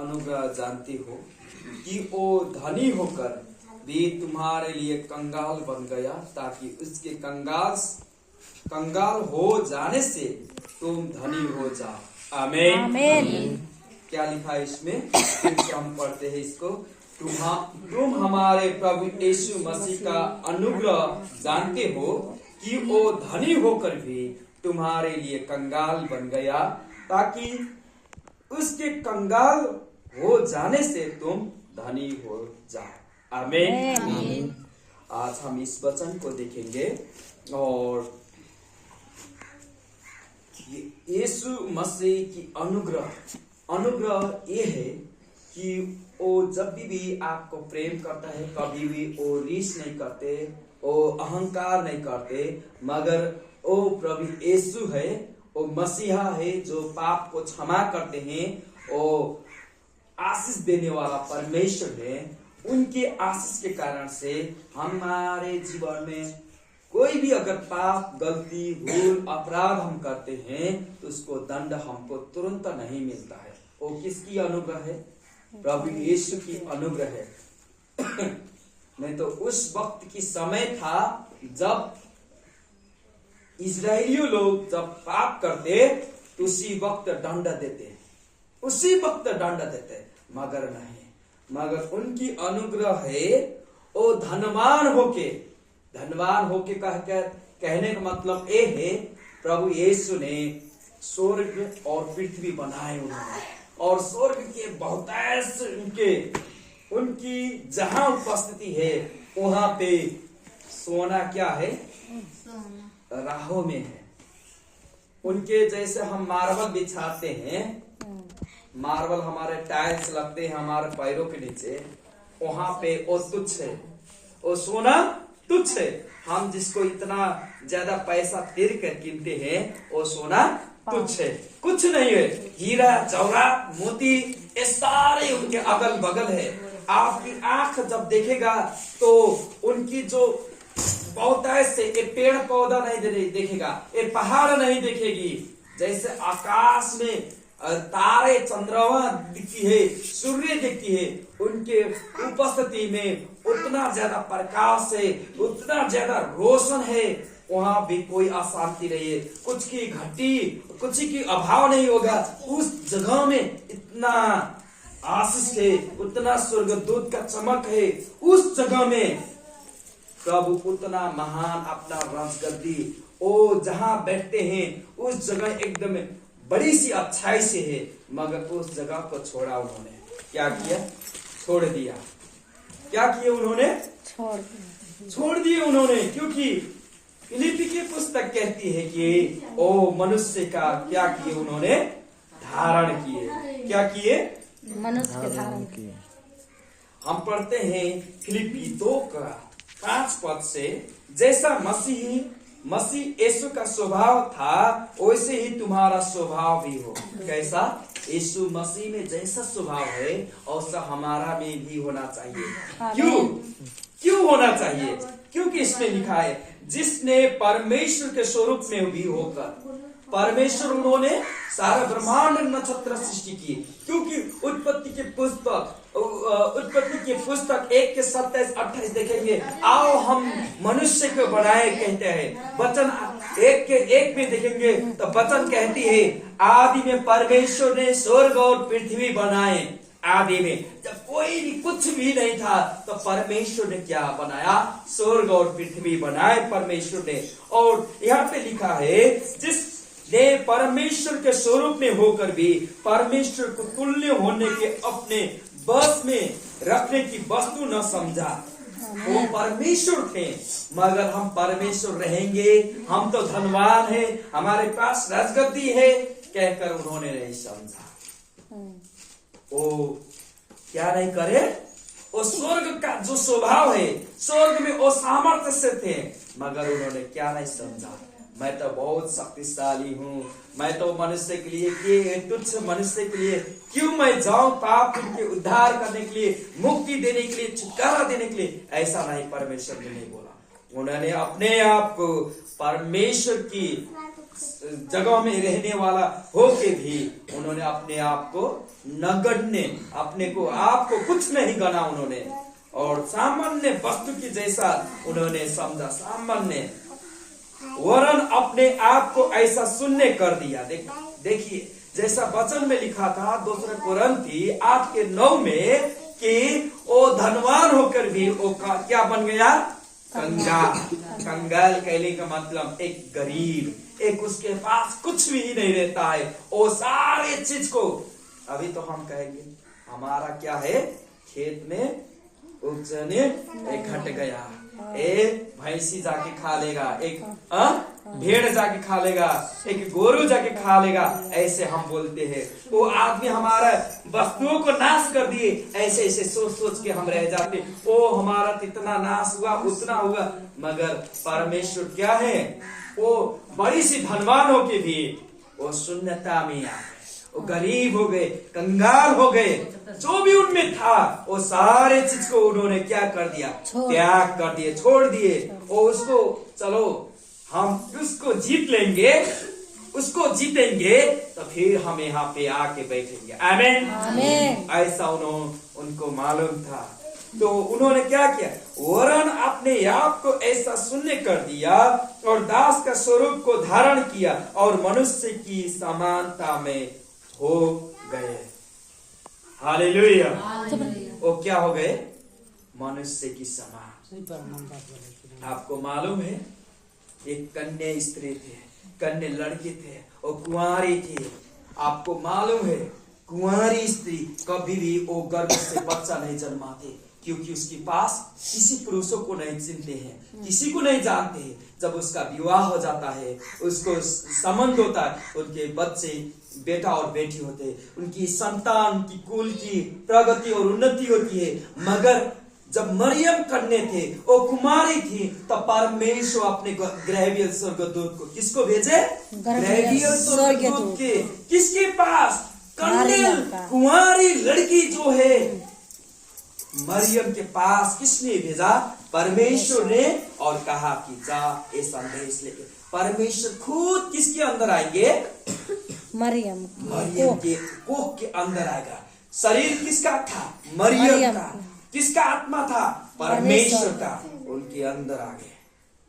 अनुग्रह जानते हो कि वो धनी होकर भी तुम्हारे लिए कंगाल बन गया, ताकि उसके कंगाल हो जाने से तुम धनी हो जाओ। आमीन। आमीन। क्या लिखा है इसमें? फिर से हम पढ़ते हैं इसको। तुम हमारे प्रभु यीशु मसीह का अनुग्रह जानते हो कि वो धनी होकर भी तुम्हारे लिए कंगाल बन गया, ताकि उसके कंगाल हो जाने से तुम धनी हो जाओ। आमीन। आज हम इस वचन को देखेंगे और यीशु मसीह की अनुग्रह ये है कि वो जब भी आपको प्रेम करता है, कभी भी वो रीस नहीं करते, वो अहंकार नहीं करते, मगर वो प्रभु यीशु है, वो मसीहा है जो पाप को क्षमा करते हैं, वो आशीष देने वाला परमेश्वर है। उनके आशीष के कारण से हमारे जीवन में कोई भी अगर पाप, गलती, भूल, अपराध हम करते हैं तो उसको दंड हमको तुरंत नहीं मिलता है। वो किसकी अनुग्रह है? प्रभु यीशु की अनुग्रह है। नहीं तो उस वक्त की समय था जब इजरायलियों लोग जब पाप करते तो उसी वक्त दंड देते, मगर नहीं, मगर उनकी अनुग्रह है। वो धनवान होके कहने का मतलब ये है, प्रभु यीशु ने स्वर्ग और पृथ्वी बनाए उन्होंने, और स्वर्ग के बहुतायत उनकी जहां उपस्थिति है वहां पे सोना क्या है? राहों में है। उनके जैसे हम मार्बल बिछाते हैं, मार्बल हमारे टाइल्स लगते हैं हमारे पैरों के नीचे, वहां पे वो तुच्छ है, वो सोना तुच्छ है। हम जिसको इतना ज्यादा पैसा दे कर कीनते हैं वो सोना तुच्छ है, कुछ नहीं है। हीरा जवाहरात मोती ये सारे उनके अगल बगल है। आपकी आंख जब देखेगा तो उनकी जो बहुतायत से ये पेड़ पौधा नहीं देखेगा, ये पहाड़ नहीं देखेगी। जैसे आकाश में तारे, चंद्रमा दिखती है, सूर्य दिखती है, उनके उपस्थिति में उतना ज्यादा प्रकाश है, उतना ज्यादा रोशन है। वहां भी कोई अशांति नहीं है, कुछ की घटी, कुछ की अभाव नहीं होगा। उस जगह में इतना आशीष है, उतना स्वर्गदूत का चमक है। उस जगह में प्रभु उतना महान अपना राजगद्दी, वो जहां बैठते हैं उस जगह एकदम बड़ी सी अच्छाई से है, मगर उस जगह को छोड़ा उन्होंने। क्या किया? छोड़ दिया। क्या किया उन्होंने? छोड़ दिए उन्होंने। क्योंकि फिलिप्पी की पुस्तक कहती है कि ओ मनुष्य का क्या किए उन्होंने? धारण किए। क्या किए? मनुष्य के धारण किए। हम पढ़ते हैं फिलिप्पी 2:5 से, जैसा मसीह यीशु का स्वभाव था वैसे ही तुम्हारा स्वभाव भी हो। कैसा? यीशु मसीह में जैसा स्वभाव है वैसा हमारा में भी होना चाहिए। क्यों होना चाहिए? क्योंकि इसमें लिखा है जिसने परमेश्वर के स्वरूप में भी होकर, परमेश्वर उन्होंने सारा ब्रह्मांड नक्षत्र सृष्टि की। क्योंकि उत्पत्ति की पुस्तक 1:27-28 देखेंगे, आओ हम मनुष्य को बनाए कहते हैं। वचन 1:1 में देखेंगे तो वचन कहती है आदि में परमेश्वर ने स्वर्ग और पृथ्वी बनाए। आदि में जब कोई भी कुछ भी नहीं था तो परमेश्वर ने क्या बनाया? स्वर्ग और पृथ्वी बनाए परमेश्वर ने। और यहाँ पे लिखा है जिसने परमेश्वर के स्वरूप में होकर भी परमेश्वर को तुल्य होने के अपने बस में रखने की वस्तु न समझा। वो परमेश्वर थे, मगर हम परमेश्वर रहेंगे, हम तो धनवान हैं, हमारे पास राजगद्दी है कहकर उन्होंने नहीं समझा। वो क्या नहीं करे? वो स्वर्ग का जो स्वभाव है, स्वर्ग में वो सामर्थ्य से थे, मगर उन्होंने क्या नहीं समझा? मैं तो बहुत शक्तिशाली हूँ, मैं तो मनुष्य के लिए तुच्छ मनुष्य के लिए क्यों मैं जाऊं पाप के उद्धार करने के लिए, मुक्ति देने के लिए, छुटकारा देने के लिए। ऐसा नहीं परमेश्वर ने नहीं बोला। उन्होंने अपने आप को परमेश्वर की जगह में रहने वाला होके भी उन्होंने अपने आप को नगण्य, अपने को आप को कुछ नहीं गना उन्होंने, और सामान्य वस्तु की जैसा उन्होंने समझा, सामान्य, वरन अपने आप को ऐसा शून्य कर दिया। देखिए जैसा वचन में लिखा था 2 कोरिन्थी 8:9 में कि वो धनवान होकर भी वो क्या बन गया, कंगाल। कंगाल कहने का मतलब एक गरीब, एक उसके पास कुछ भी नहीं रहता है, वो सारे चीज को, अभी तो हम कहेंगे हमारा क्या है, खेत में उपजने एक घट गया, एक भैंसी जाके खा लेगा, एक भेड़ जाके खा लेगा, एक गोरू जाके खा लेगा, ऐसे हम बोलते हैं। वो आदमी हमारा वस्तुओं को नाश कर दिए, ऐसे ऐसे सोच सोच के हम रह जाते, ओ हमारा इतना नाश हुआ, उतना हुआ। मगर परमेश्वर क्या है, वो बड़ी सी धनवान होके भी वो शून्यता में आ गए, वो गरीब हो गए, कंगाल हो गए, जो भी उनमें था वो सारे चीज को उन्होंने क्या कर दिया, त्याग कर दिए, छोड़ दिए। और उसको चलो हम उसको जीत लेंगे, उसको जीतेंगे तो फिर हम यहाँ पे आके बैठेंगे। आमीन, आमीन। ऐसा उनको मालूम था, तो उन्होंने क्या किया, वरन अपने आप को ऐसा शून्य कर दिया और दास का स्वरूप को धारण किया और मनुष्य की समानता में हो गए। हालेलुया। वो क्या हो गए, मनुष्य की समान। आपको मालूम है एक कन्या स्त्री थे, कन्या लड़के थे, वो कुंवारी थी। आपको मालूम है कुंवारी स्त्री कभी भी वो गर्भ से बच्चा नहीं जन्माते, क्योंकि उसके पास किसी पुरुषों को नहीं चिनते हैं, किसी को नहीं जानते हैं। जब उसका विवाह हो जाता है, उसको संबंध होता है, उनके बच्चे बेटा और बेटी होते हैं, उनकी संतान, उनकी कुल की प्रगति और उन्नति होती है। मगर जब मरियम कन्या थे, वो कुमारी थी, तब परमेश्वर अपने ग्रहवीय स्वर्गदूत को किसको भेजे, ग्रहवीय स्वर्गदूत के किसके पास, कन्या कुंवारी लड़की जो है मरियम के पास किसने भेजा, परमेश्वर ने, और कहा कि जा ये संदेश लेके। परमेश्वर खुद किसके अंदर आएंगे, मरियम के कोख के अंदर आएगा। शरीर किसका था, मरियम का। किसका आत्मा था, परमेश्वर का। उनके अंदर आ गए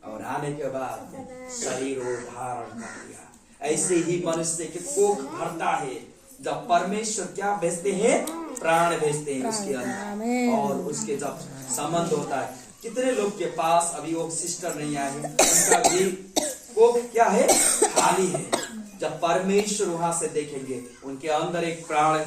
और आने के बाद शरीर वो धारण कर लिया। ऐसे ही मनुष्य के कोख भरता है जब परमेश्वर क्या भेजते हैं, प्राण भेजते हैं उसके अंदर, और उसके जब संबंध होता है। कितने लोग के पास अभी वो सिस्टर नहीं आए, उनका भी कोख क्या है, खाली है। जब परमेश्वर वहां से देखेंगे, उनके अंदर एक प्राण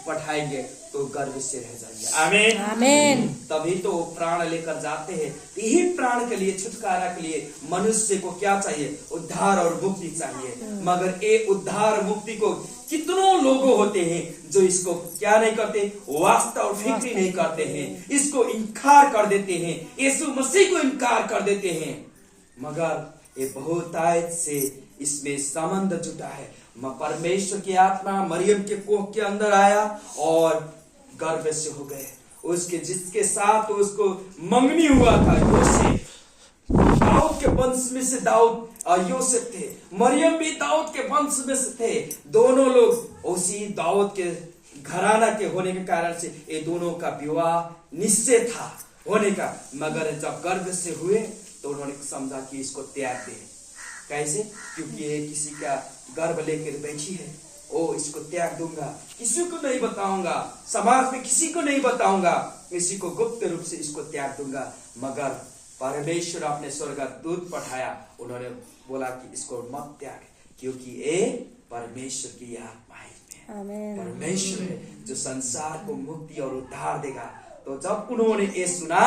पठाएंगे तो गर्व से रह जाएंगे। आमीन, आमीन। तभी तो वो प्राण लेकर जाते हैं। यही प्राण के लिए, छुटकारा के लिए मनुष्य को क्या चाहिए, उद्धार और मुक्ति चाहिए। मगर ये उद्धार मुक्ति को कितनों लोग होते हैं जो इसको क्या नहीं करते, वास्तव और फिक्र नहीं करते हैं, इसको इनकार कर देते हैं, यीशु मसीह को इनकार कर देते हैं। मगर ये बहुतायत से इसमें संबंध जुटा है। परमेश्वर की आत्मा मरियम के कोख के अंदर आया और गर्भ से हो गए। उसके जिसके साथ उसको मंगनी हुआ था, योसेफ, दाऊद के वंश में से दाऊद योसेफ थे, मरियम भी दाऊद के वंश में से थे। दोनों लोग उसी दाऊद के घराना के होने के कारण से ये दोनों का विवाह निश्चय था होने का। मगर जब गर्भ से हुए तो उन्होंने समझा कि इसको त्याग दे। कैसे, क्योंकि ये किसी का गर्भ लेकर बैठी है, ओ इसको त्याग दूंगा, किसी को नहीं बताऊंगा, समाज में किसी को नहीं बताऊंगा, किसी को गुप्त रूप से इसको त्याग दूंगा। मगर परमेश्वर अपने स्वर्गदूत पठाया, उन्होंने बोला कि इसको मत त्याग, क्योंकि ये परमेश्वर की आत्मा है, परमेश्वर है जो संसार को मुक्ति और उद्धार देगा। तो जब उन्होंने ये सुना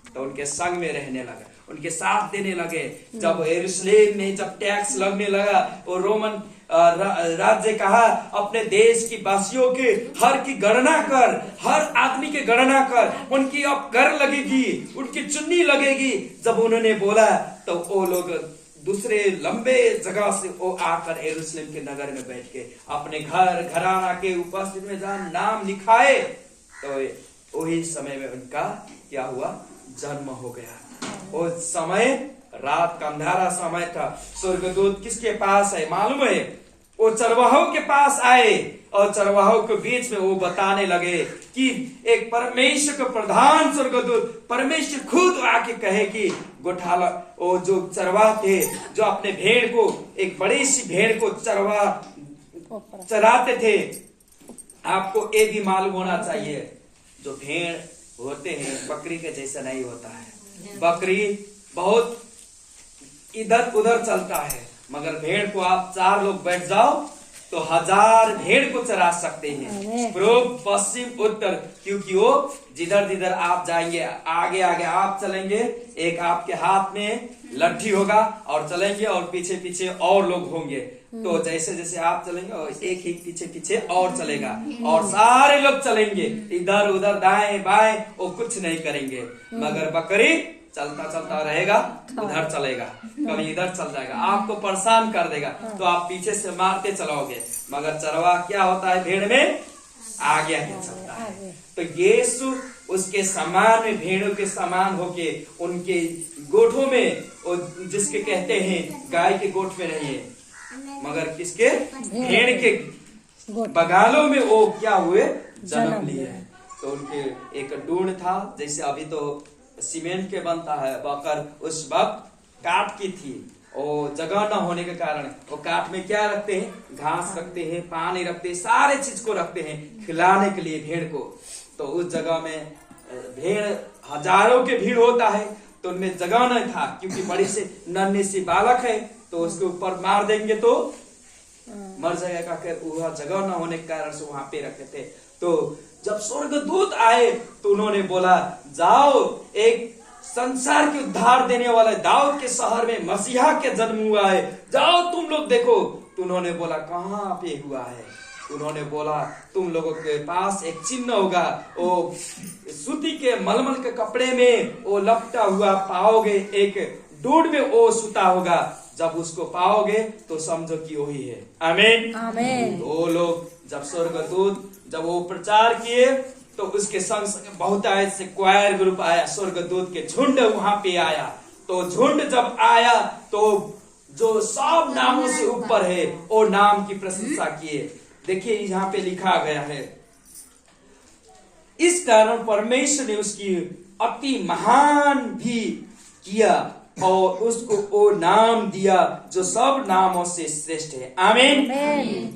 तो उनके संग में रहने लगा, उनके साथ देने लगे। जब यरूशलेम में जब टैक्स लगने लगा, वो रोमन राज्य कहा अपने देश की वासियों के हर की गणना कर, हर आदमी की गणना कर, उनकी अब कर लगेगी, उनकी चुन्नी लगेगी। जब उन्होंने बोला तो वो लोग दूसरे लंबे जगह से वो आकर यरूशलेम के नगर में बैठ के अपने घर घराना के उपस्थित में जहाँ नाम लिखाए, तो वही समय में उनका क्या हुआ, जन्म हो गया। उस समय रात का अंधारा समय था। स्वर्गदूत किसके पास है मालूम है? वो चरवाहों के पास आए और चरवाहों के बीच में वो बताने लगे कि एक परमेश्वर का प्रधान स्वर्गदूत परमेश्वर खुद आके कहे कि गोठाला वो जो चरवाह थे, जो अपने भेड़ को, एक बड़ी सी भेड़ को चराते थे, आपको ये भी मालूम होना चाहिए जो भेड़ होते हैं बकरी के जैसा नहीं होता है। बकरी बहुत इधर उधर चलता है, मगर भेड़ को आप 4 लोग बैठ जाओ तो 1000 भेड़ को चरा सकते हैं, पूर्व पश्चिम उत्तर, क्योंकि वो जिधर जिधर आप जाएंगे आगे आगे आप चलेंगे, एक आपके हाथ में लट्ठी होगा और चलेंगे और पीछे पीछे और लोग होंगे। तो जैसे जैसे आप चलेंगे और एक ही पीछे पीछे और चलेगा और सारे लोग चलेंगे इधर उधर दाएं बाएं, वो कुछ नहीं करेंगे। मगर बकरी चलता चलता रहेगा, उधर चलेगा, कभी इधर चल जाएगा, आपको परेशान कर देगा, तो आप पीछे से मारते चलोगे। मगर चरवाहा क्या होता है? भेड़ में आगे आगे चलता है। तो यीशु उसके समान में, भेड़ों के समान होके उनके गोठों में, जिसके कहते हैं गाय के गोठ में नहीं, मगर किसके? भेड़ के बगालों में वो क्या हुए? जन्म लिए। तो उनके एक ढूंढ था, जैसे अभी तो सीमेंट के बनता है, बकर उस वक्त काट की थी, और जगह न होने के कारण वो काट में क्या रखते हैं? घास रखते हैं, पानी रखते हैं, सारे चीज को रखते हैं खिलाने के लिए भेड़ को। तो उस जगह में भेड़ हजारों के भीड़ होता है, तो उनमें जगह नहीं था, क्योंकि बड़ी से नन्ही सी बालक है, तो उसके ऊपर मार देंगे तो मर जाएगा, वह जगह न होने के कारण से वहां पे रखे थे। तो जब स्वर्गदूत आए तो उन्होंने बोला, जाओ, एक संसार के उद्धार देने वाले दाऊद के शहर में मसीहा के जन्म हुआ है, जाओ तुम लोग देखो। तो उन्होंने बोला, कहाँ पे हुआ है? उन्होंने बोला, तुम लोगों के पास एक चिन्ह होगा, वो सूती के मलमल के कपड़े में वो लपटा हुआ पाओगे, एक दूध में वो सूता होगा, जब उसको पाओगे तो समझो कि वही है। आमीन आमीन। वो लोग जब स्वर्गदूत जब वो प्रचार किए तो उसके संग बहुत ऐसे क्वायर ग्रुप आया, स्वर्गदूत के झुंड वहां पे आया। तो झुंड जब आया तो जो सब नामों से ऊपर है वो नाम की प्रशंसा किए। देखिए यहाँ पे लिखा गया है, इस कारण परमेश्वर ने उसकी अति महान भी किया और उसको वो नाम दिया जो सब नामों से श्रेष्ठ है। आमीन।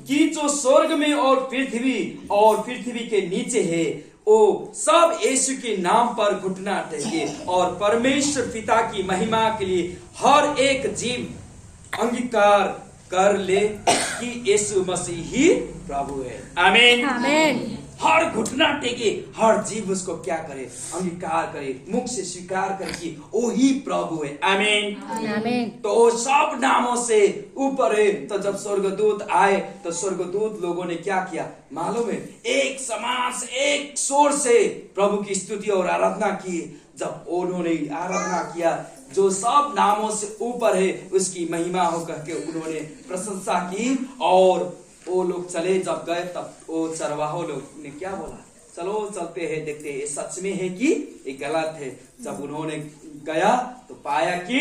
कि जो स्वर्ग में और पृथ्वी के नीचे है, वो सब यीशु के नाम पर घुटना टेके और परमेश्वर पिता की महिमा के लिए हर एक जीव अंगीकार कर ले कि यीशु मसीह ही प्रभु है। आमीन आमीन। हर घुटना टेके, हर जीव उसको क्या करे? अंगीकार करे, मुख से स्वीकार करे कि वो ही प्रभु है। आमीन आमीन। तो सब नामों से ऊपर है। तो जब स्वर्गदूत आए तो स्वर्गदूत लोगों ने क्या किया मालूम है? एक समान से, एक शोर से प्रभु की स्तुति और आराधना की। जब उन्होंने आराधना किया, जो सब नामों से ऊपर है उसकी महिमा हो करके उन्होंने प्रशंसा की, और वो लोग चले। जब गए तब वो चरवाहों लोग ने क्या बोला? चलो चलते हैं, देखते हैं ये सच में है कि ये गलत है। जब उन्होंने गया तो पाया कि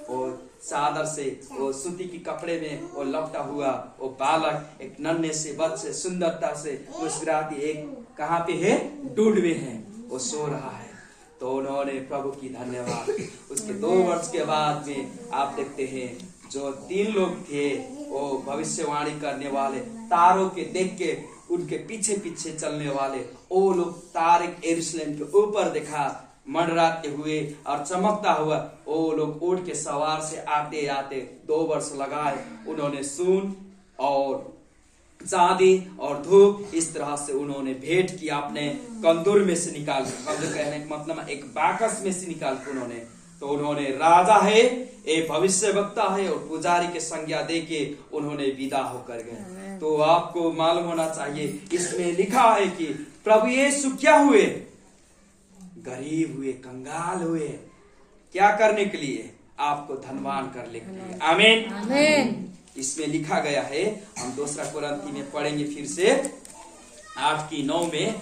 वो चादर से, वो सूती के कपड़े में वो लपटा हुआ वो बालक एक नन्हे से बच्चे सुंदरता से मुस्कुराती, एक कहाँ पे है? दूध में है, वो सो रहा है। तो उन्होंने प्रभु की धन्यवाद। उसके 2 वर्ष के बाद में आप देखते हैं जो 3 लोग थे वो भविष्यवाणी करने वाले, तारों के देख के उनके पीछे पीछे चलने वाले, वो लोग तारे यरूशलेम के ऊपर देखा मंडराते हुए और चमकता हुआ। वो लोग ऊंट के सवार से आते आते 2 वर्ष लगाए। उन्होंने सोन और चांदी और धूप इस तरह से उन्होंने भेंट किया, अपने कंदूर में से निकाल, कंदूर कहने का मतलब एक बाकस में से निकाल के उन्होंने। तो उन्होंने राजा है, एक भविष्यवक्ता है और पुजारी के संज्ञा दे के उन्होंने विदा होकर गए। तो आपको मालूम होना चाहिए, इसमें लिखा है कि प्रभु यीशु क्या हुए? गरीब हुए, कंगाल हुए। क्या करने के लिए? आपको धनवान करने के लिए। आमीन आमीन। इसमें लिखा गया है, हम 2 कुरिन्थी में पढ़ेंगे फिर से 8:9 में,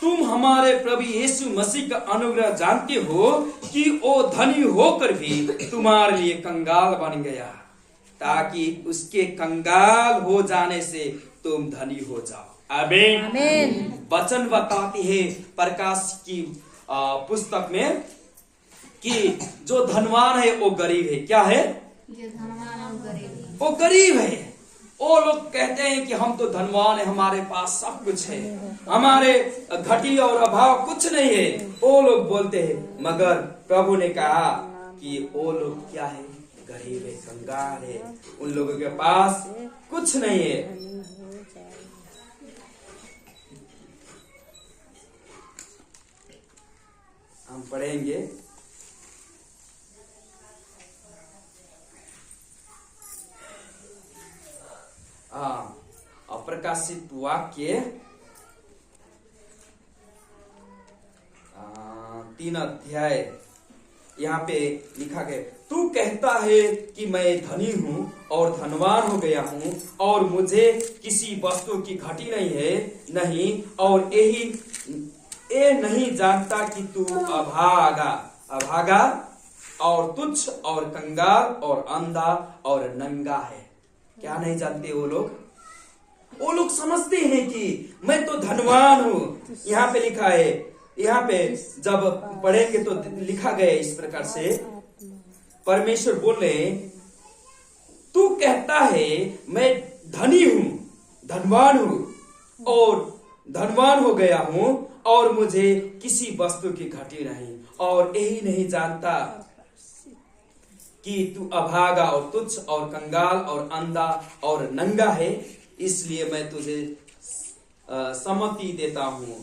तुम हमारे प्रभु यीशु मसीह का अनुग्रह जानते हो कि वो धनी होकर भी तुम्हारे लिए कंगाल बन गया, ताकि उसके कंगाल हो जाने से तुम धनी हो जाओ। आमीन। आमीन। वचन बताती है प्रकाश की पुस्तक में कि जो धनवान है वो गरीब है। क्या है? जो धनवान है वो गरीब है। वो गरीब है। वो लोग कहते हैं कि हम तो धनवान है, हमारे पास सब कुछ है, हमारे घटी और अभाव कुछ नहीं है, वो लोग बोलते हैं। मगर प्रभु ने कहा कि वो लोग क्या है? गरीब है, कंगाल है, उन लोगों के पास कुछ नहीं है। हम पढ़ेंगे प्रकाशित वाक्य 3 अध्याय। यहाँ पे लिखा गया, तू कहता है कि मैं धनी हूँ और धनवान हो गया हूँ और मुझे किसी वस्तु की घटी नहीं है, नहीं, और ये नहीं जानता कि तू अभागा और तुच्छ और कंगाल और अंधा और नंगा है। क्या नहीं जानते वो लोग? वो लोग समझते हैं कि मैं तो धनवान हूँ। यहाँ पे लिखा है, यहाँ पे जब पढ़ेंगे तो लिखा गया इस प्रकार से, परमेश्वर बोले, तू कहता है मैं धनी हूँ, धनवान हूँ और धनवान हो गया हूँ और मुझे किसी वस्तु की घटी नहीं, और यही नहीं जानता कि तू अभागा और तुच्छ और कंगाल और अंधा और नंगा है। इसलिए मैं तुझे सम्मति देता हूँ।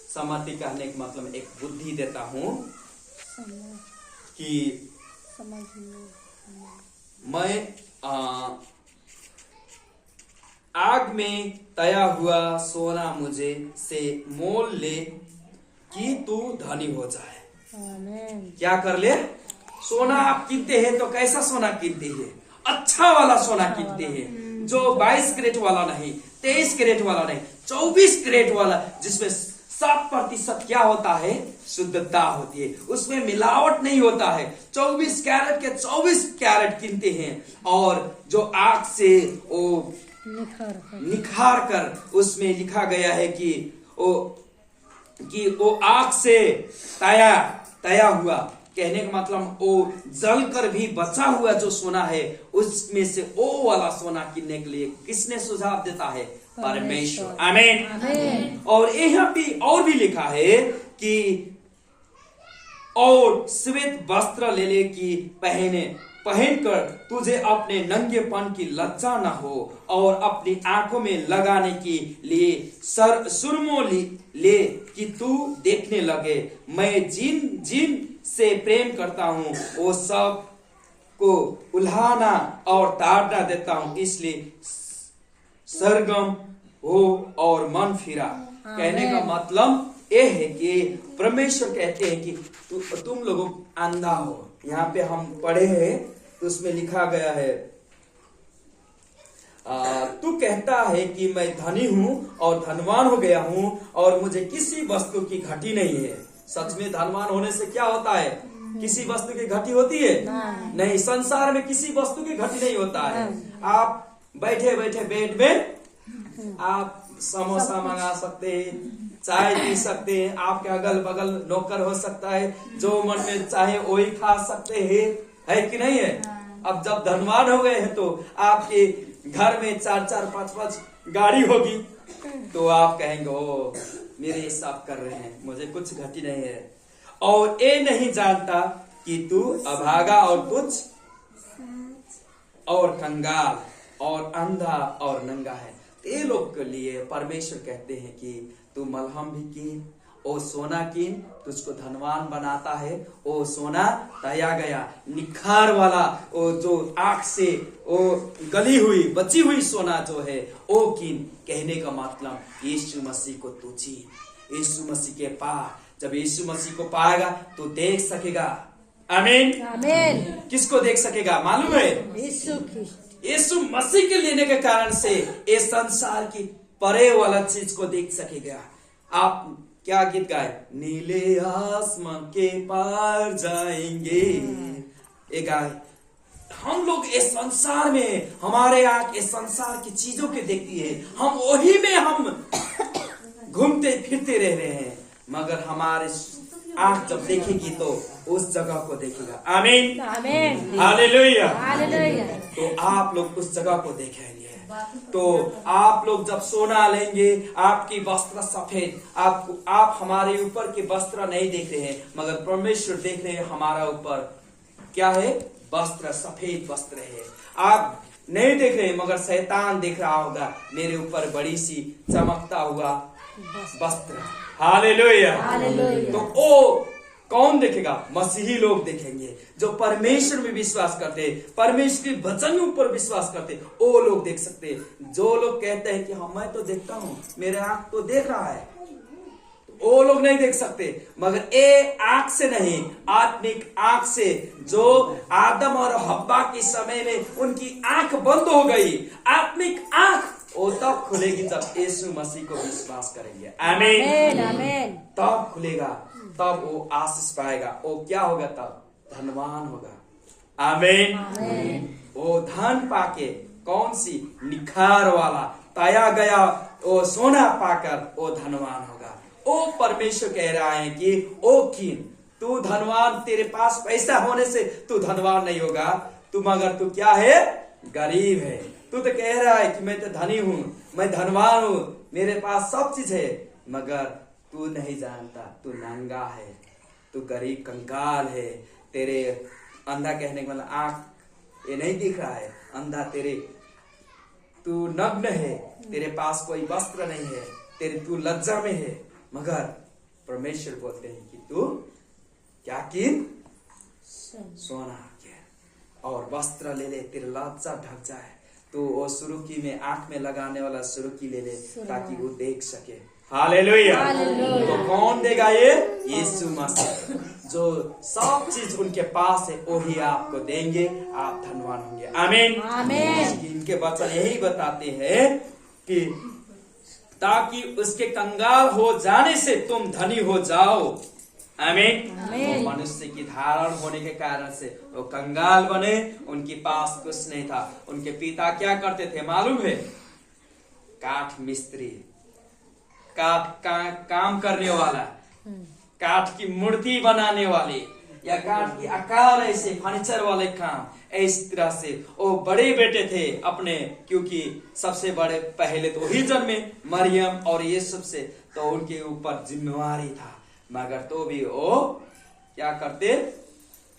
सम्मति कहने का मतलब एक बुद्धि देता हूँ कि मैं आग में तया हुआ सोना मुझे से मोल ले कि तू धनी हो जाए। आमीन। क्या कर ले? सोना आप कीनते हैं तो कैसा सोना कीनते हैं? अच्छा वाला सोना कीनते हैं, जो 22 कैरेट वाला नहीं, 23 कैरेट वाला नहीं, 24 कैरेट वाला, जिसमें 7% क्या होता है? शुद्धता होती है, उसमें मिलावट नहीं होता है। 24 कैरेट के 24 कैरेट कीनते हैं, और जो आग से वो निखार कर उसमें लिखा गया है कि वो आग से तया हुआ, कहने का मतलब वो जल कर भी बचा हुआ जो सोना है, उसमें से वो वाला सोना किनने के लिए किसने सुझाव देता है? परमेश्वर। आमीन। और यहाँ भी और भी लिखा है कि और श्वेत वस्त्र ले कि पहनकर तुझे अपने नंगेपन की लज्जा न हो, और अपनी आंखों में लगाने के लिए सुरमो ले कि तू देखने लगे। मैं जिन से प्रेम करता हूँ वो सब को उल्हाना और ताड़ना देता हूँ, इसलिए सरगम हो और मन फिरा। कहने का मतलब ये है कि परमेश्वर कहते हैं कि तुम लोग अंधा हो। यहाँ पे हम पढ़े हैं तो उसमें लिखा गया है, तू कहता है कि मैं धनी हूँ और धनवान हो गया हूँ और मुझे किसी वस्तु की घटी नहीं है। सच में धनवान होने से क्या होता है? किसी वस्तु की घटी होती है? नहीं, संसार में किसी वस्तु की घटी नहीं होता है। आप बैठे बैठे बेड में आप समोसा मंगा सकते हैं, चाय पी सकते हैं, आपके अगल बगल नौकर हो सकता है, जो मन में चाहे वही खा सकते हैं, है कि नहीं है? अब जब धनवान हो गए हैं तो आपके घर में 4-4, 5-5 गाड़ी होगी, तो आप कहेंगे ओ मेरे हिसाब कर रहे हैं, मुझे कुछ घटी नहीं है। और ये नहीं जानता कि तू अभागा और तुच्छ और कंगाल और अंधा और नंगा है। ये लोग के लिए परमेश्वर कहते हैं कि तू मलहम भी कीन, ओ सोना कीन, तुझको धनवान बनाता है। ओ सोना तया गया निखार वाला, ओ जो आग से ओ गली हुई बची हुई सोना जो है ओ कीन। कहने का मतलब यीशु मसीह को तू चीन, यीशु मसीह के पा। जब यीशु मसीह को पाएगा तो देख सकेगा। आमीन। आमीन। किसको देख सकेगा मालूम है? यीशु मसीह के लेने के कारण से इस संसार की परे वाला चीज को देख सकेगा। आप क्या गीत गाए? नीले आसमान के पार जाएंगे, ये गाए। हम लोग इस संसार में, हमारे आंख इस संसार की चीजों के देखती है, हम वही में हम घूमते फिरते रह रहे हैं, मगर हमारे आंख जब देखेगी तो उस जगह को देखेगा। आमीन, आमीन, हालेलुया। हालेलुया। तो आप लोग उस जगह को देखेंगे। तो आप लोग जब सोना लेंगे, आपकी वस्त्र सफेद, आप हमारे ऊपर के वस्त्र नहीं देख रहे हैं, मगर परमेश्वर देख रहे हैं हमारा ऊपर क्या है? वस्त्र, सफेद वस्त्र है। आप नहीं देख रहे, मगर शैतान देख रहा होगा मेरे ऊपर बड़ी सी चमकता हुआ वस्त्र। Hallelujah, hallelujah. तो वो कौन देखेगा? मसीही लोग देखेंगे, जो परमेश्वर में विश्वास करते, परमेश्वर के वचनों पर विश्वास करते, वो लोग देख सकते। जो लोग कहते हैं कि हाँ मैं तो देखता हूँ, मेरे आंख तो देख रहा है, वो लोग नहीं देख सकते। मगर ये आंख से नहीं, आत्मिक आंख से, जो आदम और हव्वा के समय में उनकी आंख बंद हो गई, आत्मिक आंख वो तब खुलेगी जब यीशु मसीह को विश्वास करेंगे। आमीन, आमीन। तब खुलेगा, तब वो आशीष पाएगा। वो क्या होगा? तब धनवान होगा। आमीन। वो धन पाके, कौन सी? निखार वाला पाया गया वो सोना पाकर वो धनवान होगा। ओ परमेश्वर कह रहा है कि ओ कीन, तू धनवान, तेरे पास पैसा होने से तू धनवान नहीं होगा, तू मगर तू क्या है? गरीब है। तू तो कह रहा है कि मैं तो धनी हूं, मैं धनवान हूं, मेरे पास सब चीज है, मगर तू नहीं जानता, तू नंगा है, तू गरीब कंकाल है। तेरे अंधा कहने का मतलब आंख ये नहीं दिख रहा है, अंधा तेरे, तू नग्न है, तेरे पास कोई वस्त्र नहीं है, तेरे तू लज्जा में है। मगर परमेश्वर बोलते हैं कि तू क्या कीन? सोना के और वस्त्र ले ले, तेरे लज्जा ढक जाए। तो वो सुरुकी में, आंख में लगाने वाला सुरुकी ले ले, ताकि वो देख सके। हालेलुया। तो कौन देगा ये? यीशु मसीह, जो सब चीज उनके पास है वही आपको देंगे, आप धनवान होंगे। आमीन, आमीन। इनके वचन यही बताते हैं कि ताकि उसके कंगाल हो जाने से तुम धनी हो जाओ। आमीन। वो मनुष्य की धारण होने के कारण से वो कंगाल बने, उनके पास कुछ नहीं था। उनके पिता क्या करते थे मालूम है? काठ मिस्त्री, काठ का काम करने वाला, काठ की मूर्ति बनाने वाले, या काठ की आकार ऐसे फर्नीचर वाले काम, इस तरह से वो बड़े बेटे थे अपने, क्योंकि सबसे बड़े पहले तो वही जन्मे, मरियम और ये सबसे, तो उनके ऊपर जिम्मेवारी था। मगर तो भी वो क्या करते?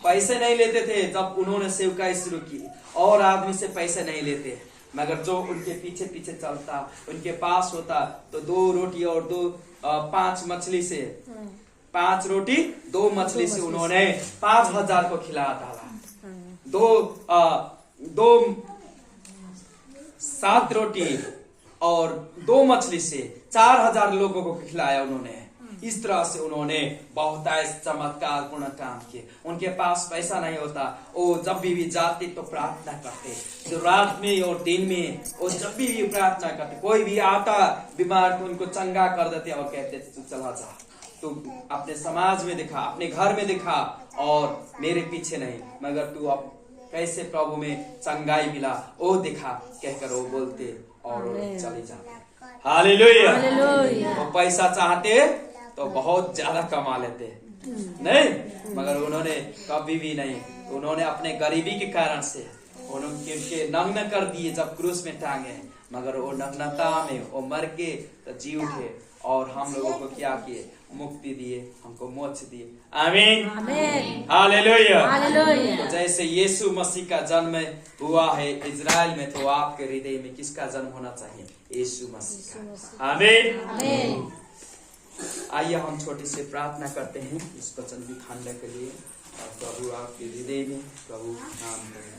पैसे नहीं लेते थे। जब उन्होंने सेवकाई शुरू की, और आदमी से पैसे नहीं लेते, मगर जो उनके पीछे पीछे चलता, उनके पास होता, तो 2 रोटी और 5 मछली से, 5 रोटी 2 मछली से उन्होंने 5000 को खिला डाला। 7 रोटी और 2 मछली से 4000 लोगों को खिलाया उन्होंने। इस तरह से उन्होंने बहुत चमत्कार पूर्ण काम किए। उनके पास पैसा नहीं होता, वो जब भी जाते तो प्रार्थना करते, जो रात में और दिन में वो जब भी प्रार्थना करते। कोई भी आता बीमार तो उनको चंगा कर देते और कहते तू चला जा, तू अपने समाज में दिखा, अपने घर में दिखा, और मेरे पीछे नहीं, मगर तू अब कैसे प्रभु में चंगाई मिला वो दिखा, कहकर वो बोलते और चले जाते। हालेलुया। वो पैसा चाहते तो बहुत ज्यादा कमा लेते नहीं, मगर उन्होंने कभी भी नहीं, उन्होंने अपने गरीबी के कारण से उनके नग्न कर दिए जब क्रूस में टांगे, मगर वो नग्नता में वो मर के तो जी उठे, और हम लोगों को क्या किए? मुक्ति दिए, हमको मोक्ष दिए। आमीन, हालेलुया। तो जैसे यीशु मसीह का जन्म हुआ है इजराइल में, तो आपके हृदय में किसका जन्म होना चाहिए? यीशु मसीह का। आमीन। आइए हम छोटी सी प्रार्थना करते हैं इस वचन की खंड के लिए, और प्रभु आपके हृदय में प्रभु नाम करें।